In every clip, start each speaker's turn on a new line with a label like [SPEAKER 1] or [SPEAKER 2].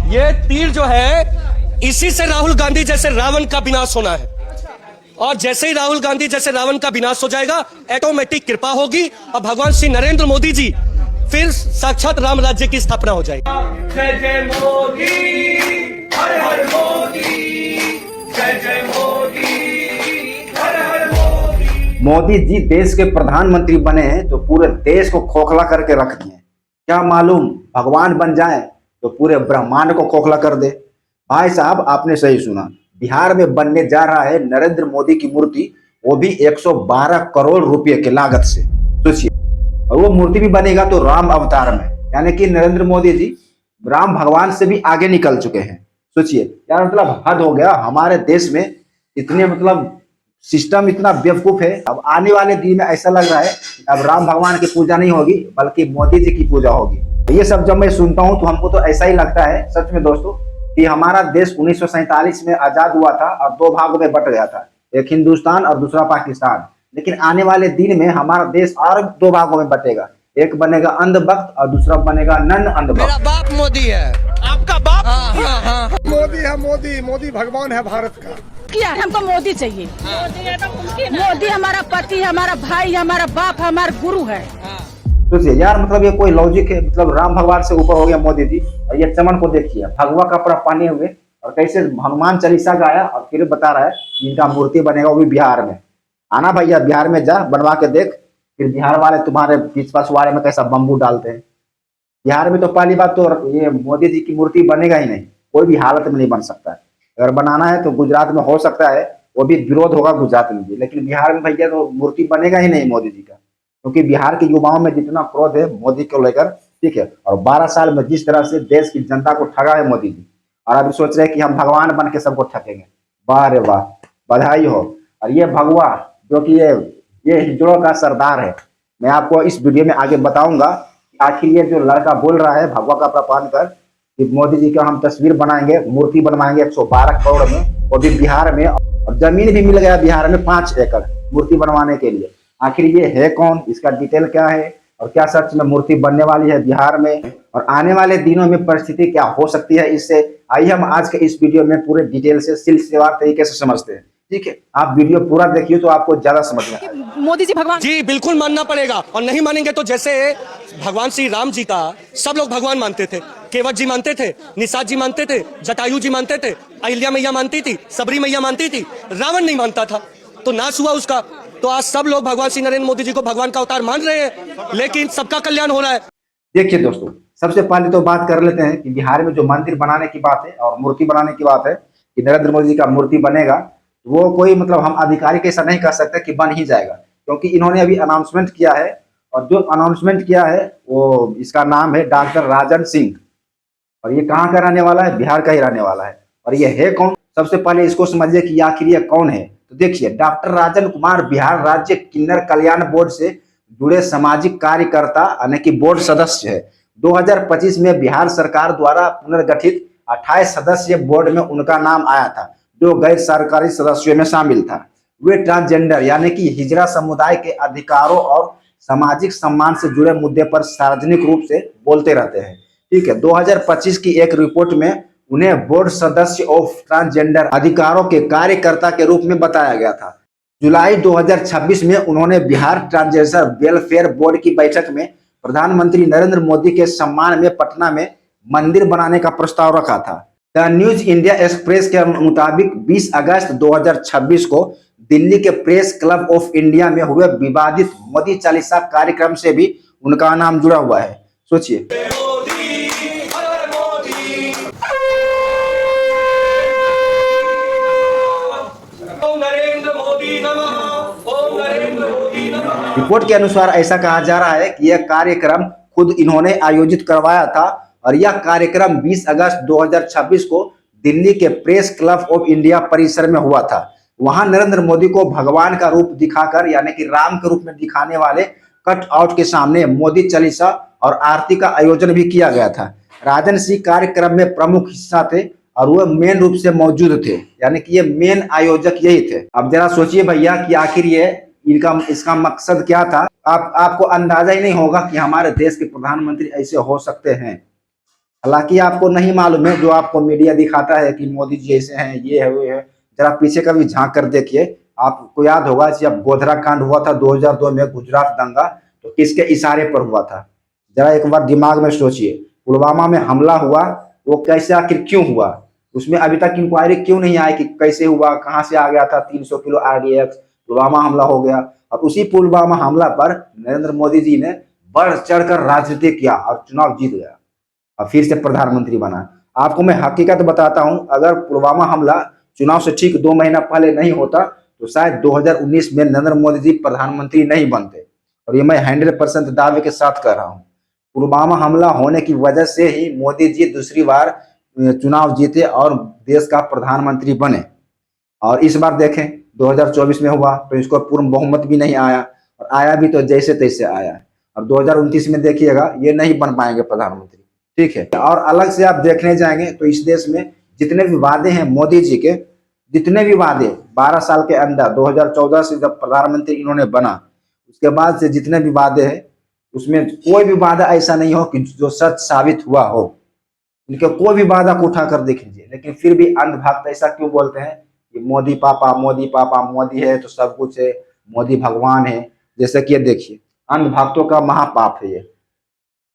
[SPEAKER 1] ये तीर जो है, इसी से राहुल गांधी जैसे रावण का विनाश होना है। और जैसे ही राहुल गांधी जैसे रावण का विनाश हो जाएगा, ऑटोमेटिक कृपा होगी और भगवान श्री नरेंद्र मोदी जी फिर साक्षात राम राज्य की स्थापना हो जाएगी।
[SPEAKER 2] जय जय मोदी, हर हर मोदी, जय जय मोदी, हर हर मोदी।
[SPEAKER 3] मोदी जी देश के प्रधानमंत्री बने हैं तो पूरे देश को खोखला करके रख दिए। क्या मालूम भगवान बन जाए तो पूरे ब्रह्मांड को खोखला कर दे। भाई साहब, आपने सही सुना, बिहार में बनने जा रहा है नरेंद्र मोदी की मूर्ति, वो भी 112 करोड़ रुपए की लागत से। सोचिए, और वो मूर्ति भी बनेगा तो राम अवतार में, यानी कि नरेंद्र मोदी जी राम भगवान से भी आगे निकल चुके हैं। सोचिए यार, मतलब हद हो गया। हमारे देश में इतने मतलब सिस्टम इतना बेवकूफ है। अब आने वाले दिन में ऐसा लग रहा है अब राम भगवान की पूजा नहीं होगी बल्कि मोदी जी की पूजा होगी। ये सब जब मैं सुनता हूँ तो हमको तो ऐसा ही लगता है सच में दोस्तों कि हमारा देश 1947 में आजाद हुआ था और दो भागों में बट गया था, एक हिंदुस्तान और दूसरा पाकिस्तान। लेकिन आने वाले दिन में हमारा देश और दो भागों में बटेगा, एक बनेगा अंधभक्त और दूसरा बनेगा नन अंधभक्त।
[SPEAKER 1] मेरा बाप मोदी है, आपका बाप? हाँ।
[SPEAKER 4] मोदी है, मोदी भगवान है भारत का।
[SPEAKER 5] क्या हमको मोदी चाहिए। मोदी हमारा पति, हमारा भाई, हमारा बाप, हमारा गुरु है।
[SPEAKER 3] सोचिए यार, मतलब ये कोई लॉजिक है? मतलब राम भगवान से ऊपर हो गया मोदी जी। और ये चमन को देखिए, भगवा कपड़ा पहने हुए और कैसे हनुमान चालीसा गाया और फिर बता रहा है कि इनका मूर्ति बनेगा, वो भी बिहार में। आना भैया, बिहार में जा, बनवा के देख, फिर बिहार वाले तुम्हारे बीच पछवाड़े में कैसा बम्बू डालते हैं। बिहार में तो पहली बात तो ये मोदी जी की मूर्ति बनेगा ही नहीं, कोई भी हालत में नहीं बन सकता है। अगर बनाना है तो गुजरात में हो सकता है, वो भी विरोध होगा गुजरात में भी, लेकिन बिहार में भैया तो मूर्ति बनेगा ही नहीं मोदी जी का, क्योंकि बिहार के युवाओं में जितना क्रोध है मोदी को लेकर, ठीक है। और 12 साल में जिस तरह से देश की जनता को ठगा है मोदी जी, और अभी सोच रहे हैं कि हम भगवान बन के सबको ठगेंगे। वाह रे वाह, बधाई हो। और ये भगवा जो कि ये हिजड़ों का सरदार है, मैं आपको इस वीडियो में आगे बताऊंगा आखिर ये जो लड़का बोल रहा है भगवा कपड़ा पहनकर कि मोदी जी का हम तस्वीर बनाएंगे, मूर्ति बनवाएंगे 112 करोड़ में, वो भी बिहार में, और जमीन भी मिल गया बिहार में 5 एकड़ मूर्ति बनवाने के लिए। आखिर ये है कौन, इसका डिटेल क्या है और क्या सच में मूर्ति बनने वाली है बिहार में, और आने वाले दिनों में परिस्थिति क्या हो सकती है इससे, आइए हम आज के इस वीडियो में पूरे डिटेल से सिलसिलेवार तरीके से समझते हैं। ठीक है, आप वीडियो पूरा देखिए तो आपको ज्यादा समझ में आएगा।
[SPEAKER 5] मोदी जी भगवान
[SPEAKER 1] जी बिल्कुल मानना पड़ेगा, और नहीं मानेंगे तो जैसे भगवान श्री राम जी का सब लोग भगवान मानते थे, केवट जी मानते थे, निषाद जी मानते थे, जटायु जी मानते थे, अहिल्या मैया मानती थी, सबरी मैया मानती थी, रावण नहीं मानता था तो नाश हुआ उसका। तो आज सब लोग भगवान श्री नरेंद्र मोदी जी को भगवान का अवतार मान रहे हैं, लेकिन सबका कल्याण हो रहा है।
[SPEAKER 3] देखिए दोस्तों, सबसे पहले तो बात कर लेते हैं कि बिहार में जो मंदिर बनाने की बात है और मूर्ति बनाने की बात है कि नरेंद्र मोदी जी का मूर्ति बनेगा, वो कोई मतलब हम आधिकारिक ऐसा नहीं कर सकते कि बन ही जाएगा, क्योंकि इन्होंने अभी अनाउंसमेंट किया है, और जो अनाउंसमेंट किया है वो इसका नाम है डॉक्टर राजन सिंह, और ये कहाँ का रहने वाला है, बिहार का ही रहने वाला है। और ये है कौन, सबसे पहले इसको समझिए कि आखिर ये कौन है। तो देखिए, डॉक्टर राजन कुमार बिहार राज्य किन्नर कल्याण बोर्ड से जुड़े सामाजिक कार्यकर्ता यानी कि बोर्ड सदस्य है। 2025 में बिहार सरकार द्वारा पुनर्गठित 28 सदस्यीय बोर्ड में उनका नाम आया था, जो गैर सरकारी सदस्यों में शामिल था। वे ट्रांसजेंडर यानी कि हिजड़ा समुदाय के अधिकारों और सामाजिक सम्मान से जुड़े मुद्दे पर सार्वजनिक रूप से बोलते रहते हैं। ठीक है, 2025 की एक रिपोर्ट में उन्हें बोर्ड सदस्य ऑफ ट्रांसजेंडर अधिकारों के कार्यकर्ता के रूप में बताया गया था। जुलाई 2026 में उन्होंने बिहार ट्रांसजेंडर वेलफेयर बोर्ड की बैठक में प्रधानमंत्री नरेंद्र मोदी के सम्मान में पटना में मंदिर बनाने का प्रस्ताव रखा था। द न्यूज इंडिया एक्सप्रेस के मुताबिक 20 अगस्त 2026 को दिल्ली के प्रेस क्लब ऑफ इंडिया में हुए विवादित मोदी चालीसा कार्यक्रम से भी उनका नाम जुड़ा हुआ है। सोचिए, रिपोर्ट के अनुसार ऐसा कहा जा रहा है कि यह कार्यक्रम खुद इन्होंने आयोजित करवाया था, और यह कार्यक्रम 20 अगस्त 2026 को दिल्ली के प्रेस क्लब ऑफ इंडिया परिसर में हुआ था। वहां नरेंद्र मोदी को भगवान का रूप दिखाकर यानी कि राम के रूप में दिखाने वाले कट आउट के सामने मोदी चालीसा और आरती का आयोजन भी किया गया था। राजन सिंह कार्यक्रम में प्रमुख हिस्सा थे और वह मेन रूप से मौजूद थे, यानी कि ये मेन आयोजक यही थे। अब जरा सोचिए भैया कि आखिर ये इसका मकसद क्या था। आपको अंदाजा ही नहीं होगा कि हमारे देश के प्रधानमंत्री ऐसे हो सकते हैं। हालांकि आपको नहीं मालूम है, जो आपको मीडिया दिखाता है कि मोदी जी ऐसे हैं, ये है वो है, जरा पीछे कभी झांक कर देखिए। आपको याद होगा जब गोधरा कांड हुआ था 2002 में, गुजरात दंगा, तो किसके इशारे पर हुआ था? जरा एक बार दिमाग में सोचिए। पुलवामा में हमला हुआ, वो कैसे आखिर क्यों हुआ? उसमें अभी तक इंक्वायरी क्यों नहीं आई कि कैसे हुआ, कहाँ से आ गया था 300 किलो RDX? पुलवामा हमला हो गया और उसी पुलवामा हमला पर नरेंद्र मोदी जी ने बढ़ चढ़कर राजनीति किया और चुनाव जीत गया और फिर से प्रधानमंत्री बना। आपको मैं हकीकत बताता हूं, अगर पुलवामा हमला चुनाव से ठीक 2 महीना पहले नहीं होता तो शायद 2019 में नरेंद्र मोदी जी प्रधानमंत्री नहीं बनते। और ये मैं 100% दावे के साथ कह रहा हूं। पुलवामा हमला होने की वजह से ही मोदी जी दूसरी बार चुनाव जीते और देश का प्रधानमंत्री बने। और इस बार देखें 2024 में हुआ तो इसको पूर्ण बहुमत भी नहीं आया, और आया भी तो जैसे तैसे आया। और 2029 में देखिएगा ये नहीं बन पाएंगे प्रधानमंत्री, ठीक है। और अलग से आप देखने जाएंगे तो इस देश में जितने भी वादे हैं मोदी जी के, जितने भी वादे 12 साल के अंदर, 2014 से जब प्रधानमंत्री इन्होंने बना उसके बाद से जितने भी वादे हैं, उसमें कोई भी वादा ऐसा नहीं हो कि जो सच साबित हुआ हो। इनके कोई भी वादा को उठा कर देख लीजिए, लेकिन फिर भी अंधभक्त ऐसा क्यों बोलते हैं कि मोदी पापा, मोदी पापा, मोदी है तो सब कुछ है, मोदी भगवान है। जैसे कि ये देखिए, अंधभक्तों का महापाप है ये।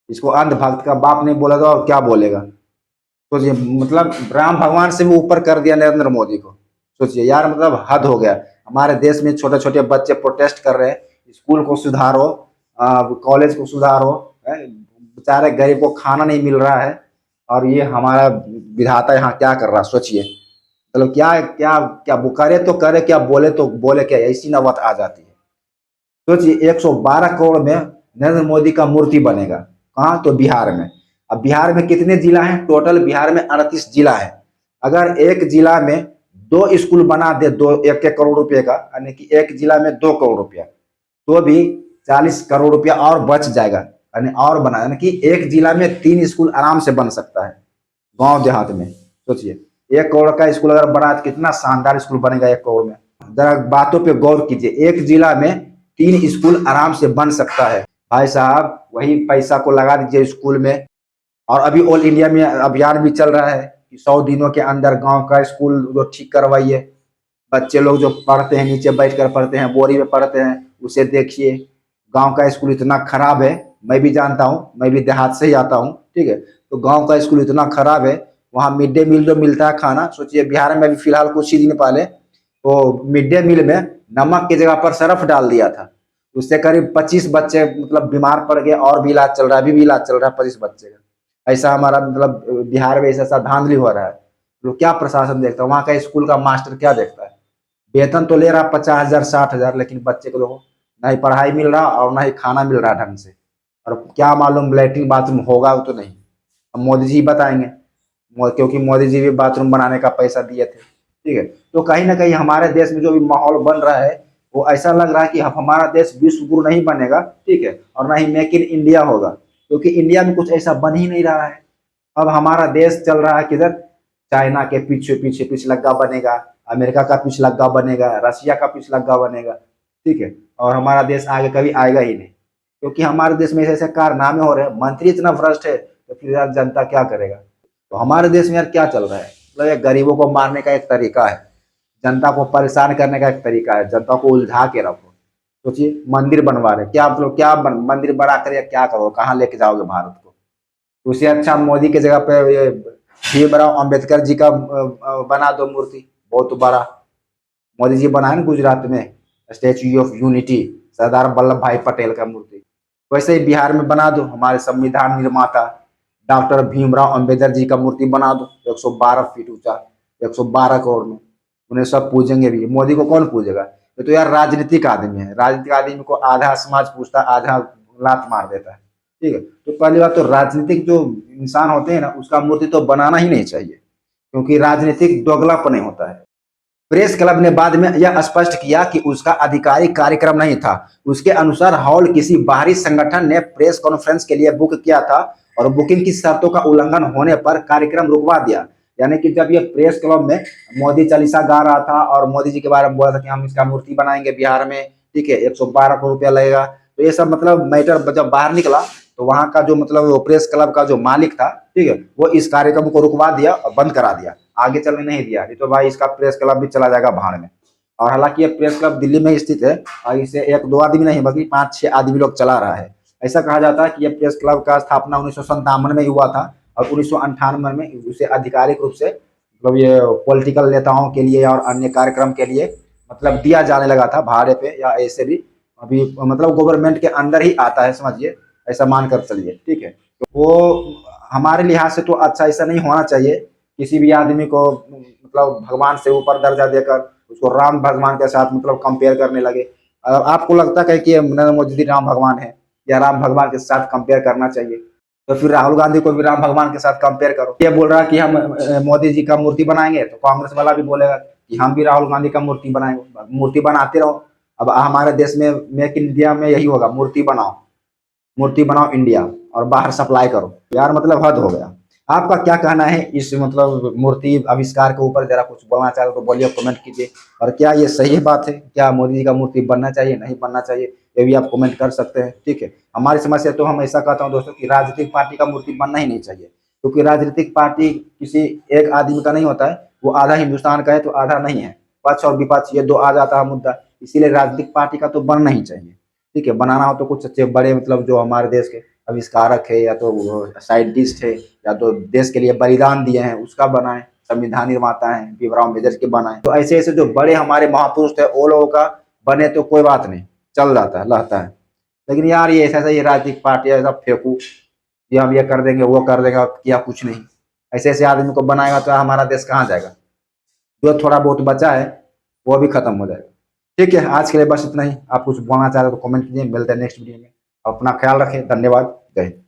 [SPEAKER 3] इसको अंधभक्त का बाप नहीं बोलेगा और क्या बोलेगा? सोचिए, मतलब राम भगवान से भी ऊपर कर दिया नरेंद्र मोदी को। सोचिए यार, मतलब हद हो गया। हमारे देश में छोटे छोटे बच्चे प्रोटेस्ट कर रहे हैं, स्कूल को सुधारो, कॉलेज को सुधारो, बेचारे गरीब को खाना नहीं मिल रहा है, और ये हमारा विधाता यहाँ क्या कर रहा है? सोचिए, मतलब क्या क्या क्या वो करे तो करे क्या, बोले तो बोले क्या, ऐसी नौबत आ जाती है। सोचिए 112 करोड़ में नरेंद्र मोदी का मूर्ति बनेगा, कहाँ? तो बिहार में। अब बिहार में कितने जिला हैं? टोटल बिहार में 38 जिला है। अगर एक जिला में 2 स्कूल बना दे, 1-1 करोड़ रुपए का, यानी कि एक जिला में 2 करोड़ रुपया, तो भी 40 करोड़ रुपया और बच जाएगा। यानी और बना, यानी कि एक जिला में 3 स्कूल आराम से बन सकता है गांव देहात में। सोचिए 1 करोड़ का स्कूल अगर बना तो कितना शानदार स्कूल बनेगा 1 करोड़ में। जरा बातों पे गौर कीजिए, एक जिला में 3 स्कूल आराम से बन सकता है। भाई साहब, वही पैसा को लगा दीजिए स्कूल में। और अभी ऑल इंडिया में अभियान भी चल रहा है कि 100 दिनों के अंदर गांव का स्कूल जो ठीक करवाइए। बच्चे लोग जो पढ़ते हैं, नीचे बैठकर पढ़ते हैं, बोरी में पढ़ते हैं, उसे देखिए। गांव का स्कूल इतना खराब है, मैं भी जानता हूँ, मैं भी देहात से ही आता हूँ, ठीक है। तो गांव का स्कूल इतना खराब है, वहाँ मिड डे मील जो मिलता है खाना, सोचिए बिहार में भी फिलहाल कुछ ही दिन पहले तो मिड डे मील में नमक की जगह पर सरफ डाल दिया था। उससे करीब 25 बच्चे मतलब बीमार पड़ गए, और भी इलाज चल रहा है, अभी भी इलाज चल रहा है 25 बच्चे का। ऐसा हमारा मतलब बिहार में ऐसा धांधली हो रहा है। तो क्या प्रशासन देखता है? वहाँ का स्कूल का मास्टर क्या देखता है? वेतन तो ले रहा 50,000 60,000, लेकिन बच्चे को देखो ना ही पढ़ाई मिल रहा और ना ही खाना मिल रहा ढंग से। और क्या मालूम लैट्रिन बाथरूम होगा तो नहीं, अब मोदी जी बताएंगे, क्योंकि मोदी जी भी बाथरूम बनाने का पैसा दिए थे, ठीक है। तो कहीं ना कहीं हमारे देश में जो भी माहौल बन रहा है वो ऐसा लग रहा है कि अब हमारा देश विश्व गुरु नहीं बनेगा, ठीक है, और ना ही मेक इन इंडिया होगा, क्योंकि इंडिया में कुछ ऐसा बन ही नहीं रहा है। अब हमारा देश चल रहा है किधर? चाइना के पीछे पीछे पिछलग्गा बनेगा, अमेरिका का पिछलग्गा बनेगा, रशिया का पिछलग्गा बनेगा, ठीक है। और हमारा देश आगे कभी आएगा ही नहीं, क्योंकि हमारे देश में ऐसे कारनामे हो रहे हैं। मंत्री इतना भ्रष्ट है तो फिर यार जनता क्या करेगा? तो हमारे देश में यार क्या चल रहा है? मतलब ये गरीबों को मारने का एक तरीका है, जनता को परेशान करने का एक तरीका है, जनता को उलझा के रखो। सोचिए मंदिर बनवा रहे, क्या मतलब क्या मंदिर बना कर क्या करो, कहाँ लेके जाओगे भारत को? उससे अच्छा मोदी की जगह पे ये भीमराव अंबेडकर जी का बना दो मूर्ति, बहुत बड़ा। मोदी जी बनाए ना गुजरात में statue of unity, Sardar Vallabh भाई पटेल का मूर्ति, वैसे ही बिहार में बना दो हमारे संविधान निर्माता डॉक्टर भीमराव अंबेडकर जी का मूर्ति बना दो, 112 फीट ऊंचा, 112 करोड़ में। उन्हें सब पूजेंगे भी। मोदी को कौन पूजेगा? ये तो यार राजनीतिक आदमी है। राजनीतिक आदमी को आधा समाज पूछता, आधा लात मार देता है, ठीक है। तो पहली बात तो राजनीतिक जो इंसान होते हैं ना, उसका मूर्ति तो बनाना ही नहीं चाहिए, क्योंकि राजनीतिक दोगलापन होता है। प्रेस क्लब ने बाद में यह स्पष्ट किया कि उसका आधिकारिक कार्यक्रम नहीं था। उसके अनुसार हॉल किसी बाहरी संगठन ने प्रेस कॉन्फ्रेंस के लिए बुक किया था और बुकिंग की शर्तों का उल्लंघन होने पर कार्यक्रम रुकवा दिया। यानी कि जब ये प्रेस क्लब में मोदी चालीसा गा रहा था और मोदी जी के बारे में बोला था कि हम इसका मूर्ति बनाएंगे बिहार में, ठीक है, 112 करोड़ रुपया लगेगा, तो ये सब मतलब मैटर जब बाहर निकला तो वहाँ का जो मतलब वो प्रेस क्लब का जो मालिक था, ठीक है, वो इस कार्यक्रम को रुकवा दिया और बंद करा दिया, आगे चलने नहीं दिया। नहीं तो भाई इसका प्रेस क्लब भी चला जाएगा भाड़ में। और हालांकि ये प्रेस क्लब दिल्ली में स्थित है और इसे 1-2 आदमी नहीं बल्कि 5-6 आदमी लोग चला रहा है। ऐसा कहा जाता है कि यह प्रेस क्लब का स्थापना 1957 में हुआ था और 1998 में उसे आधिकारिक रूप से मतलब ये पॉलिटिकल नेताओं के लिए और अन्य कार्यक्रम के लिए मतलब दिया जाने लगा था भाड़े पे, या ऐसे भी अभी मतलब गवर्नमेंट के अंदर ही आता है, समझिए, ऐसा मानकर चलिए, ठीक है। तो वो हमारे लिहाज से तो अच्छा ऐसा नहीं होना चाहिए, किसी भी आदमी को मतलब भगवान से ऊपर दर्जा देकर उसको राम भगवान के साथ मतलब कंपेयर करने लगे। आपको लगता है कि नरेंद्र मोदी जी राम भगवान है या राम भगवान के साथ कंपेयर करना चाहिए, तो फिर राहुल गांधी को भी राम भगवान के साथ कंपेयर करो। ये बोल रहा है कि हम मोदी जी का मूर्ति बनाएंगे, तो कांग्रेस वाला भी बोलेगा कि हम भी राहुल गांधी का मूर्ति बनाएंगे। मूर्ति बनाते रहो। अब हमारे देश में मेक इन इंडिया में यही होगा, मूर्ति बनाओ इंडिया और बाहर सप्लाई करो। यार मतलब हद हो गया। आपका क्या कहना है इस मतलब मूर्ति आविष्कार के ऊपर? जरा कुछ बोलना चाहे तो बोलिए, कमेंट कीजिए। और क्या ये सही बात है, क्या मोदी जी का मूर्ति बनना चाहिए, नहीं बनना चाहिए, ये भी आप कमेंट कर सकते हैं, ठीक है। हमारी समस्या तो हम ऐसा कहता हूँ दोस्तों कि राजनीतिक पार्टी का मूर्ति बनना ही नहीं चाहिए, क्योंकि राजनीतिक पार्टी किसी एक आदमी का नहीं होता है, वो आधा हिंदुस्तान का है तो आधा नहीं है। पक्ष और विपक्ष ये दो आ जाता है मुद्दा, इसीलिए राजनीतिक पार्टी का तो बनना ही चाहिए, ठीक है। बनाना हो तो कुछ अच्छे बड़े मतलब जो हमारे देश के आविष्कारक है या तो साइंटिस्ट है या तो देश के लिए बलिदान दिए हैं उसका बनाएं, संविधान निर्माता है भीमराव अम्बेडकर के बनाएं। तो ऐसे ऐसे जो बड़े हमारे महापुरुष थे वो लोगों का बने तो कोई बात नहीं, चल जाता है, लहता है। लेकिन यार ये ऐसा ये राजनीतिक पार्टी ऐसा फेंकू, ये हम ये कर देंगे वो कर देगा, किया कुछ नहीं। ऐसे ऐसे आदमी को बनाएगा तो हमारा देश कहाँ जाएगा? जो थोड़ा बहुत बचा है वो भी खत्म हो जाएगा, ठीक है। आज के लिए बस इतना ही। आप कुछ बोलना चाह रहे हो तो कमेंट कीजिए। मिलते हैं नेक्स्ट वीडियो में। अपना ख्याल रखें। धन्यवाद। जय हिंद।